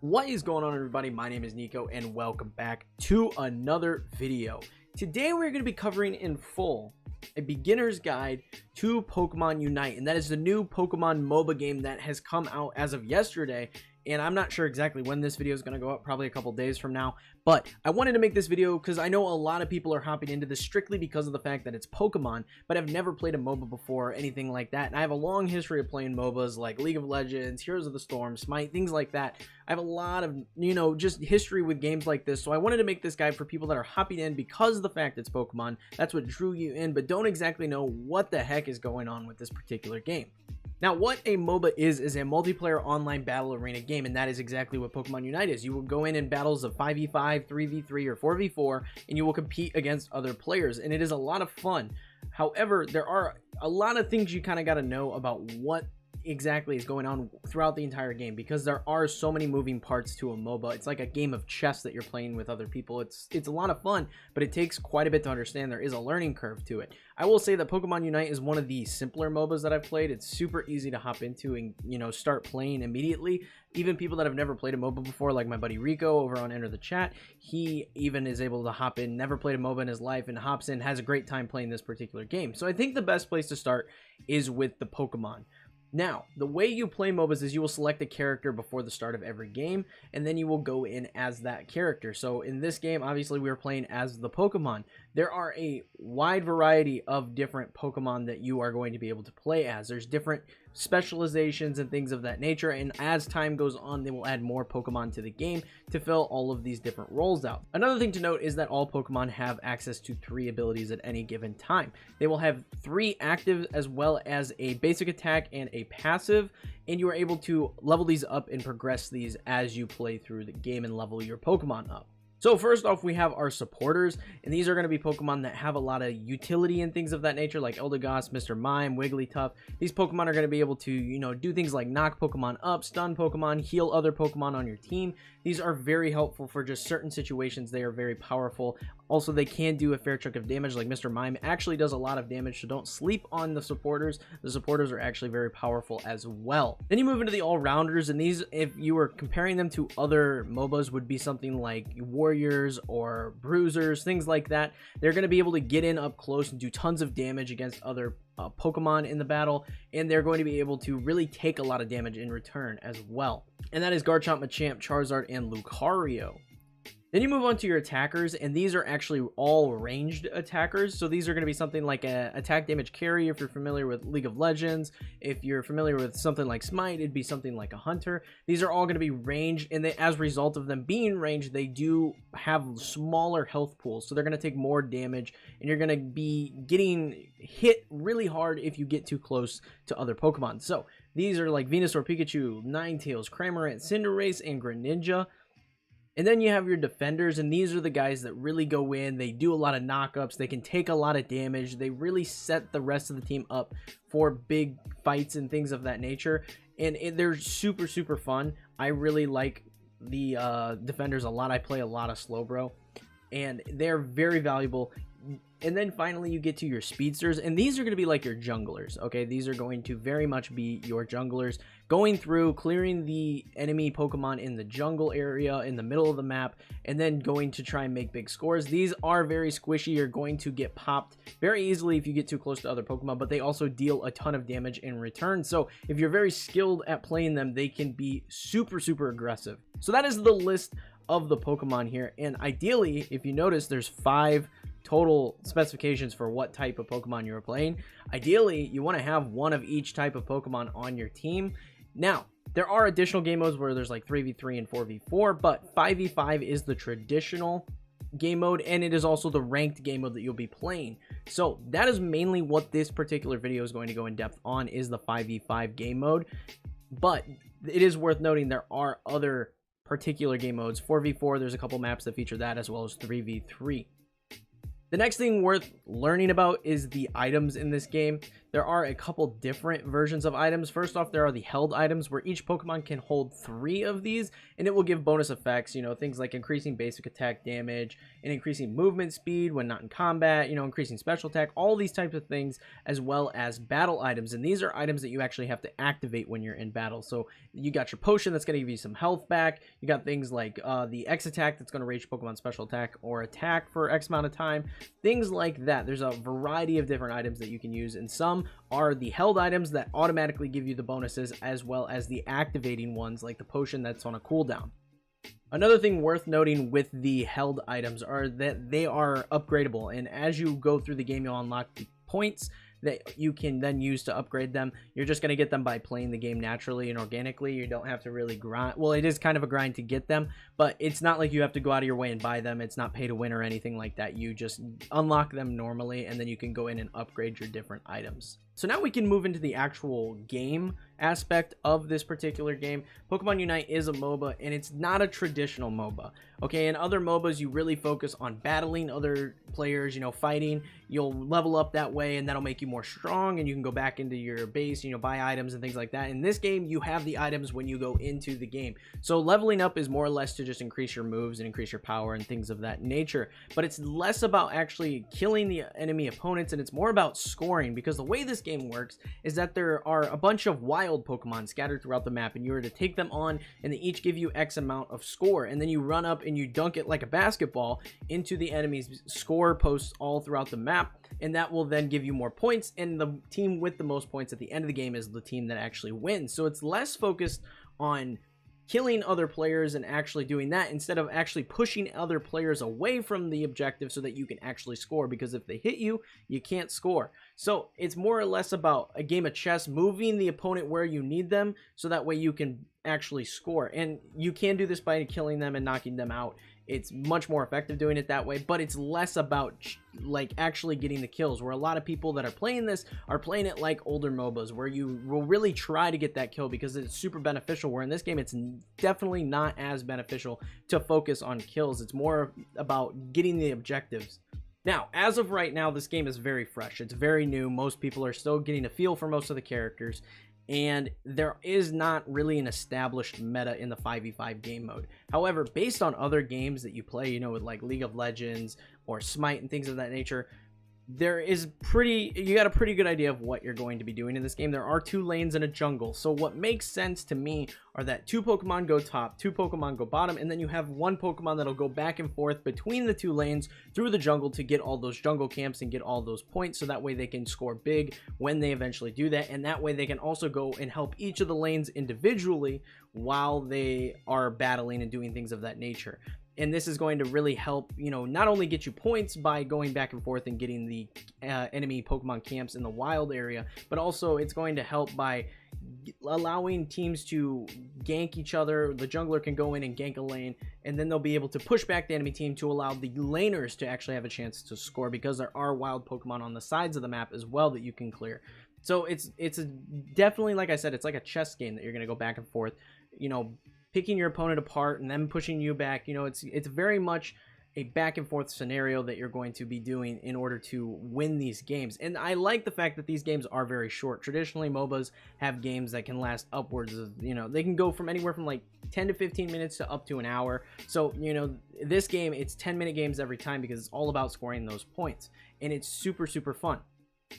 What is going on, everybody? My name is Nico and welcome back to another video. Today we're going to be covering in full a beginner's guide to Pokemon Unite, and that is the new Pokemon MOBA game that has come out as of yesterday. And I'm not sure exactly when this video is going to go up, probably a couple days from now. But I wanted to make this video because I know a lot of people are hopping into this strictly because of the fact that it's Pokemon, but I've never played a MOBA before or anything like that. And I have a long history of playing MOBAs like League of Legends, Heroes of the Storm, Smite, things like that. I have a lot of, just history with games like this. So I wanted to make this guide for people that are hopping in because of the fact it's Pokemon. That's what drew you in, but don't exactly know what the heck is going on with this particular game. Now, what a MOBA is a multiplayer online battle arena game, and that is exactly what Pokemon Unite is. You will go in battles of 5v5, 3v3, or 4v4, and you will compete against other players, and it is a lot of fun. However, there are a lot of things you kind of got to know about what exactly is going on throughout the entire game, because there are so many moving parts to a MOBA. It's like a game of chess that you're playing with other people. It's a lot of fun, but it takes quite a bit to understand. There is a learning curve to it. I will say that Pokemon Unite is one of the simpler MOBAs that I've played. It's super easy to hop into and start playing immediately. Even people that have never played a MOBA before, like my buddy Rico over on Enter the Chat, he even is able to hop in, never played a MOBA in his life, and hops in, has a great time playing this particular game. So I think the best place to start is with the Pokemon. Now, the way you play MOBAs is you will select a character before the start of every game, and then you will go in as that character. So in this game, obviously, we are playing as the Pokemon. There are a wide variety of different Pokemon that you are going to be able to play as. There's different specializations and things of that nature, and as time goes on, they will add more Pokemon to the game to fill all of these different roles out. Another thing to note is that all Pokemon have access to 3 abilities at any given time. They will have 3 active as well as a basic attack and a passive, and you are able to level these up and progress these as you play through the game and level your Pokemon up. So first off, we have our supporters, and these are going to be Pokemon that have a lot of utility and things of that nature, like Eldegoss, Mr. Mime, Wigglytuff. These Pokemon are going to be able to, do things like knock Pokemon up, stun Pokemon, heal other Pokemon on your team. These are very helpful for just certain situations. They are very powerful. Also, they can do a fair chunk of damage, like Mr. Mime actually does a lot of damage, so don't sleep on the supporters. The supporters are actually very powerful as well. Then you move into the all-rounders, and these, if you were comparing them to other MOBAs, would be something like Warriors or Bruisers, things like that. They're going to be able to get in up close and do tons of damage against other Pokemon in the battle, and they're going to be able to really take a lot of damage in return as well. And that is Garchomp, Machamp, Charizard, and Lucario. Then you move on to your attackers, and these are actually all ranged attackers. So these are going to be something like a attack damage carry if you're familiar with League of Legends. If you're familiar with something like Smite, it'd be something like a Hunter. These are all going to be ranged, and as a result of them being ranged, they do have smaller health pools. So they're going to take more damage, and you're going to be getting hit really hard if you get too close to other Pokemon. So these are like Venusaur, Pikachu, Ninetales, Cramorant, Cinderace, and Greninja. And then you have your defenders, and these are the guys that really go in. They do a lot of knockups. They can take a lot of damage. They really set the rest of the team up for big fights and things of that nature. And they're super, super fun. I really like the defenders a lot. I play a lot of Slowbro, and they're very valuable. And then finally you get to your speedsters, and these are going to be like your junglers. Okay, these are going to very much be your junglers, going through clearing the enemy Pokemon in the jungle area in the middle of the map, and then going to try and make big scores. These are very squishy. You're going to get popped very easily if you get too close to other Pokemon, but they also deal a ton of damage in return. So if you're very skilled at playing them, they can be super, super aggressive. So that is the list of the Pokemon here, and ideally, if you notice, there's 5 total specifications for what type of Pokemon you're playing. Ideally, you want to have one of each type of Pokemon on your team. Now, there are additional game modes where there's like 3v3 and 4v4, but 5v5 is the traditional game mode, and it is also the ranked game mode that you'll be playing. So that is mainly what this particular video is going to go in depth on, is the 5v5 game mode. But it is worth noting there are other particular game modes. 4v4, there's a couple maps that feature that, as well as 3v3. The next thing worth learning about is the items in this game. there are a couple different versions of items. First off, there are the held items, where each Pokemon can hold 3 of these, and it will give bonus effects, things like increasing basic attack damage and increasing movement speed when not in combat, increasing special attack, all these types of things, as well as battle items. And these are items that you actually have to activate when you're in battle. So you got your potion that's going to give you some health back. You got things like the X attack that's going to raise Pokemon special attack or attack for X amount of time, things like that. There's a variety of different items that you can use, and some are the held items that automatically give you the bonuses, as well as the activating ones like the potion that's on a cooldown. Another thing worth noting with the held items are that they are upgradable, and as you go through the game, you'll unlock the points that you can then use to upgrade them. You're just going to get them by playing the game naturally and organically. You don't have to really grind. Well, it is kind of a grind to get them, but it's not like you have to go out of your way and buy them. It's not pay to win or anything like that. You just unlock them normally, and then you can go in and upgrade your different items. So now we can move into the actual game aspect of this particular game. Pokemon Unite is a MOBA, and it's not a traditional MOBA. Okay, in other MOBAs, you really focus on battling other players, fighting. You'll level up that way, and that'll make you more strong, and you can go back into your base, buy items and things like that. In this game, you have the items when you go into the game. So leveling up is more or less to just increase your moves and increase your power and things of that nature. But it's less about actually killing the enemy opponents, and it's more about scoring, because the way this game works is that there are a bunch of wild Pokemon scattered throughout the map, and you are to take them on, and they each give you X amount of score, and then you run up and you dunk it like a basketball into the enemy's score posts all throughout the map, and that will then give you more points, and the team with the most points at the end of the game is the team that actually wins. So it's less focused on killing other players and actually doing that, instead of actually pushing other players away from the objective so that you can actually score, because if they hit you, you can't score. So it's more or less about a game of chess, moving the opponent where you need them so that way you can actually score. And you can do this by killing them and knocking them out. It's much more effective doing it that way, but it's less about like actually getting the kills, where a lot of people that are playing this are playing it like older MOBAs, where you will really try to get that kill because it's super beneficial, where in this game it's definitely not as beneficial to focus on kills. It's more about getting the objectives. Now, as of right now, this game is very fresh. It's very new. Most people are still getting a feel for most of the characters, and there is not really an established meta in the 5v5 game mode. However, based on other games that you play, with like League of Legends or Smite and things of that nature, you got a pretty good idea of what you're going to be doing in this game. There are 2 lanes and a jungle. So what makes sense to me are that 2 Pokemon go top, 2 Pokemon go bottom, and then you have 1 Pokemon that'll go back and forth between the 2 lanes through the jungle to get all those jungle camps and get all those points, so that way they can score big when they eventually do that, and that way they can also go and help each of the lanes individually while they are battling and doing things of that nature. And this is going to really help, not only get you points by going back and forth and getting the enemy Pokemon camps in the wild area, but also it's going to help by allowing teams to gank each other. The jungler can go in and gank a lane, and then they'll be able to push back the enemy team to allow the laners to actually have a chance to score, because there are wild Pokemon on the sides of the map as well that you can clear. So it's definitely, like I said, it's like a chess game that you're going to go back and forth, picking your opponent apart and then pushing you back. It's very much a back and forth scenario that you're going to be doing in order to win these games. And I like the fact that these games are very short. Traditionally, MOBAs have games that can last upwards of, they can go from anywhere from like 10 to 15 minutes to up to an hour. So, this game, it's 10-minute games every time, because it's all about scoring those points, and it's super, super fun.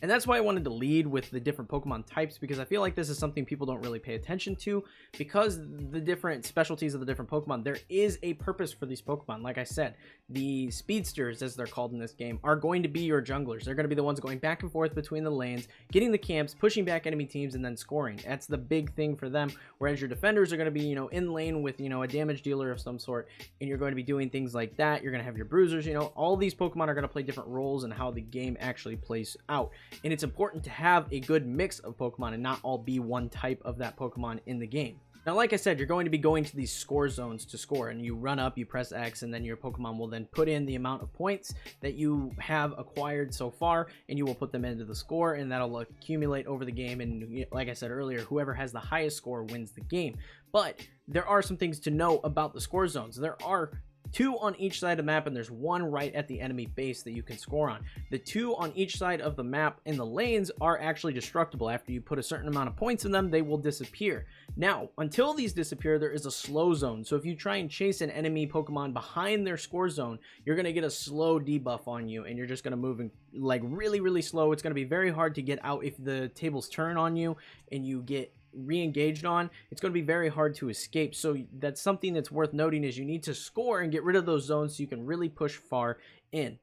And that's why I wanted to lead with the different Pokemon types, because I feel like this is something people don't really pay attention to, because the different specialties of the different Pokemon, there is a purpose for these Pokemon. Like I said, the speedsters, as they're called in this game, are going to be your junglers. They're going to be the ones going back and forth between the lanes, getting the camps, pushing back enemy teams, and then scoring. That's the big thing for them, whereas your defenders are going to be, in lane with, a damage dealer of some sort, and you're going to be doing things like that. You're going to have your bruisers. All these Pokemon are going to play different roles in how the game actually plays out. And it's important to have a good mix of Pokemon and not all be one type of that Pokemon in the game. Now, like I said, you're going to be going to these score zones to score, and you run up, you press X, and then your Pokemon will then put in the amount of points that you have acquired so far, and you will put them into the score, and that'll accumulate over the game. And like I said earlier, whoever has the highest score wins the game. But there are some things to know about the score zones. There are 2 on each side of the map, and there's 1 right at the enemy base that you can score on. The 2 on each side of the map in the lanes are actually destructible. After you put a certain amount of points in them, they will disappear. Now, until these disappear, there is a slow zone. So if you try and chase an enemy Pokemon behind their score zone, you're going to get a slow debuff on you, and you're just going to move in, like, really slow. It's going to be very hard to get out if the tables turn on you and you get re-engaged on. It's going to be very hard to escape. So that's something that's worth noting, is you need to score and get rid of those zones so you can really push far in.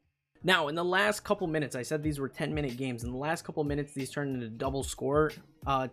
Now, in the last couple minutes, I said these were 10-minute games. In the last couple minutes, these turn into double score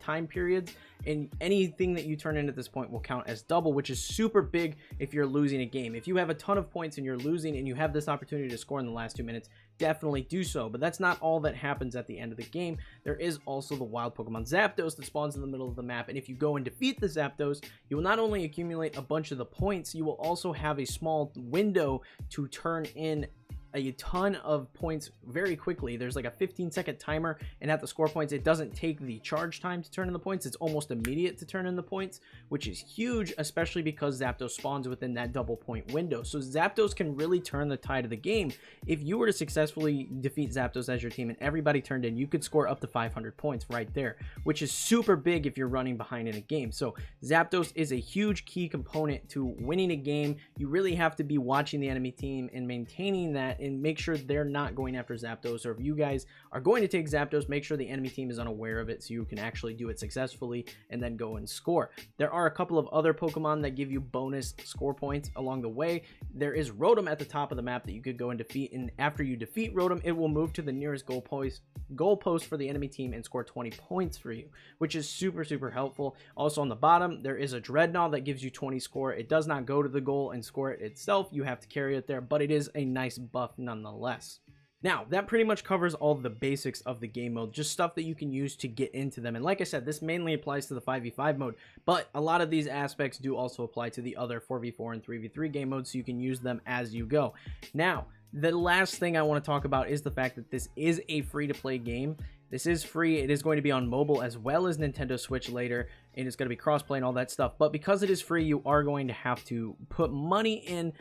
time periods, and anything that you turn in at this point will count as double, which is super big if you're losing a game. If you have a ton of points and you're losing and you have this opportunity to score in the last 2 minutes, definitely do so. But that's not all that happens at the end of the game. There is also the wild Pokemon Zapdos that spawns in the middle of the map, and if you go and defeat the Zapdos, you will not only accumulate a bunch of the points, you will also have a small window to turn in a ton of points very quickly. There's like a 15-second timer, and at the score points, it doesn't take the charge time to turn in the points. It's almost immediate to turn in the points, which is huge, especially because Zapdos spawns within that double point window. So Zapdos can really turn the tide of the game. If you were to successfully defeat Zapdos as your team and everybody turned in, you could score up to 500 points right there, which is super big if you're running behind in a game. So Zapdos is a huge key component to winning a game. You really have to be watching the enemy team and maintaining that, and make sure they're not going after Zapdos. Or if you guys are going to take Zapdos, make sure the enemy team is unaware of it so you can actually do it successfully and then go and score. There are a couple of other Pokemon that give you bonus score points along the way. There is Rotom at the top of the map that you could go and defeat, and after you defeat Rotom, it will move to the nearest goalpost for the enemy team and score 20 points for you, which is super helpful. Also on the bottom, there is a Dreadnought that gives you 20 score. It does not go to the goal and score it itself. You have to carry it there, but it is a nice buff nonetheless. Now, that pretty much covers all the basics of the game mode, just stuff that you can use to get into them. And like I said, this mainly applies to the 5v5 mode, but a lot of these aspects do also apply to the other 4v4 and 3v3 game modes, so you can use them as you go. Now, the last thing I want to talk about is the fact that this is a free-to-play game. This is free. It is going to be on mobile as well as Nintendo Switch later, and it's going to be crossplay and all that stuff. But because it is free, you are going to have to put money in.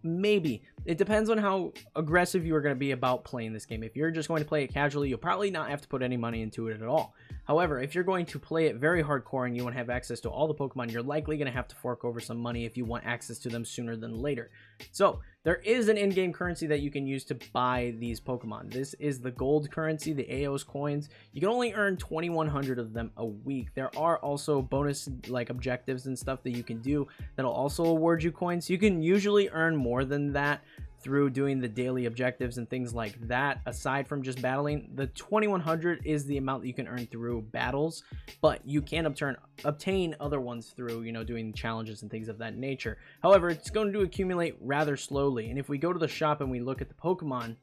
Maybe. It depends on how aggressive you are going to be about playing this game. If you're just going to play it casually, you'll probably not have to put any money into it at all. However, if you're going to play it very hardcore and you want to have access to all the Pokemon, you're likely going to have to fork over some money if you want access to them sooner than later. So, there is an in-game currency that you can use to buy these Pokemon. This is the gold currency, the AOS coins. You can only earn 2,100 of them a week. There are also bonus like objectives and stuff that you can do that'll also award you coins. You can usually earn more than that through doing the daily objectives and things like that. Aside from just battling, the 2,100 is the amount that you can earn through battles, but you can obtain other ones through, you know, doing challenges and things of that nature. However, it's going to accumulate rather slowly, and if we go to the shop and we look at the Pokemon,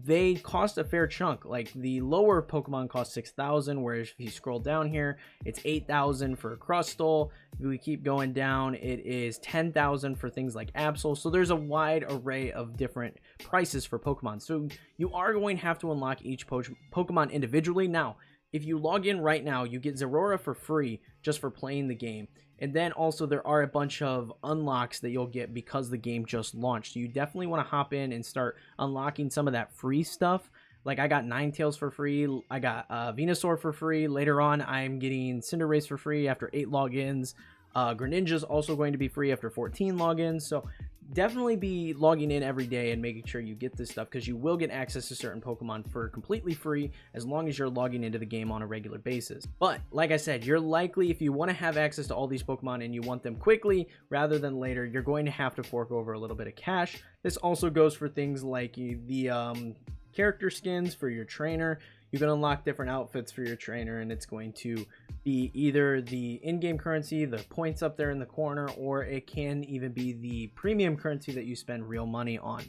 they cost a fair chunk. Like the lower Pokemon cost 6,000, whereas if you scroll down here, it's 8,000 for Crustle. If we keep going down, it is 10,000 for things like Absol. So there's a wide array of different prices for Pokemon. So you are going to have to unlock each Pokemon individually. Now, if you log in right now, you get Zeraora for free just for playing the game. And then also there are a bunch of unlocks that you'll get because the game just launched. So you definitely want to hop in and start unlocking some of that free stuff. Like I got Ninetales for free. I got Venusaur for free. Later on, I'm getting Cinderace for free after 8 logins. Greninja's also going to be free after 14 logins. So definitely be logging in every day and making sure you get this stuff, because you will get access to certain Pokemon for completely free as long as you're logging into the game on a regular basis. But like I said, you're likely, if you want to have access to all these Pokemon and you want them quickly rather than later, you're going to have to fork over a little bit of cash. This also goes for things like the character skins for your trainer. You can unlock different outfits for your trainer, and it's going to be either the in-game currency, the points up there in the corner, or it can even be the premium currency that you spend real money on.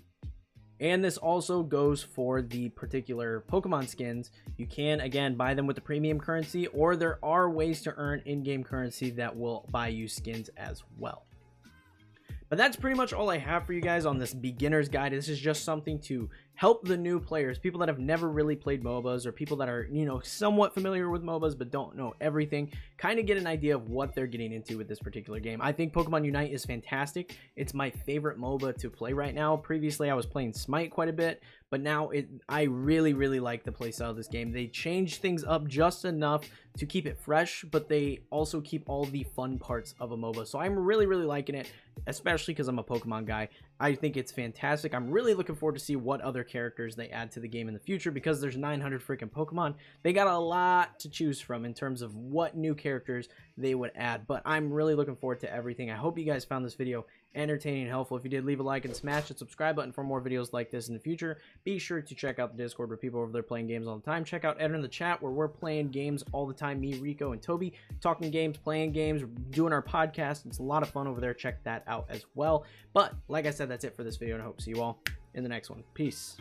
And this also goes for the particular Pokemon skins. You can, again, buy them with the premium currency, or there are ways to earn in-game currency that will buy you skins as well. But that's pretty much all I have for you guys on this beginner's guide. This is just something to help the new players, people that have never really played MOBAs, or people that are, you know, somewhat familiar with MOBAs but don't know everything, kind of get an idea of what they're getting into with this particular game. I think Pokemon Unite is fantastic. It's my favorite MOBA to play right now. Previously, I was playing Smite quite a bit, but now I really like the playstyle of this game. They change things up just enough to keep it fresh, but they also keep all the fun parts of a MOBA. So I'm really liking it, especially because I'm a Pokemon guy. I think it's fantastic. I'm really looking forward to see what other characters they add to the game in the future, because there's 900 freaking Pokemon. They got a lot to choose from in terms of what new characters they would add, but I'm really looking forward to everything. I hope you guys found this video entertaining and helpful. If you did, leave a like and smash the subscribe button for more videos like this in the future. Be sure to check out the Discord where people over there playing games all the time. Check out Ed in the chat where we're playing games all the time. Me, Rico, and Toby talking games, playing games, doing our podcast. It's a lot of fun over there. Check that out as well. But like I said, that's it for this video, and I hope to see you all in the next one. Peace.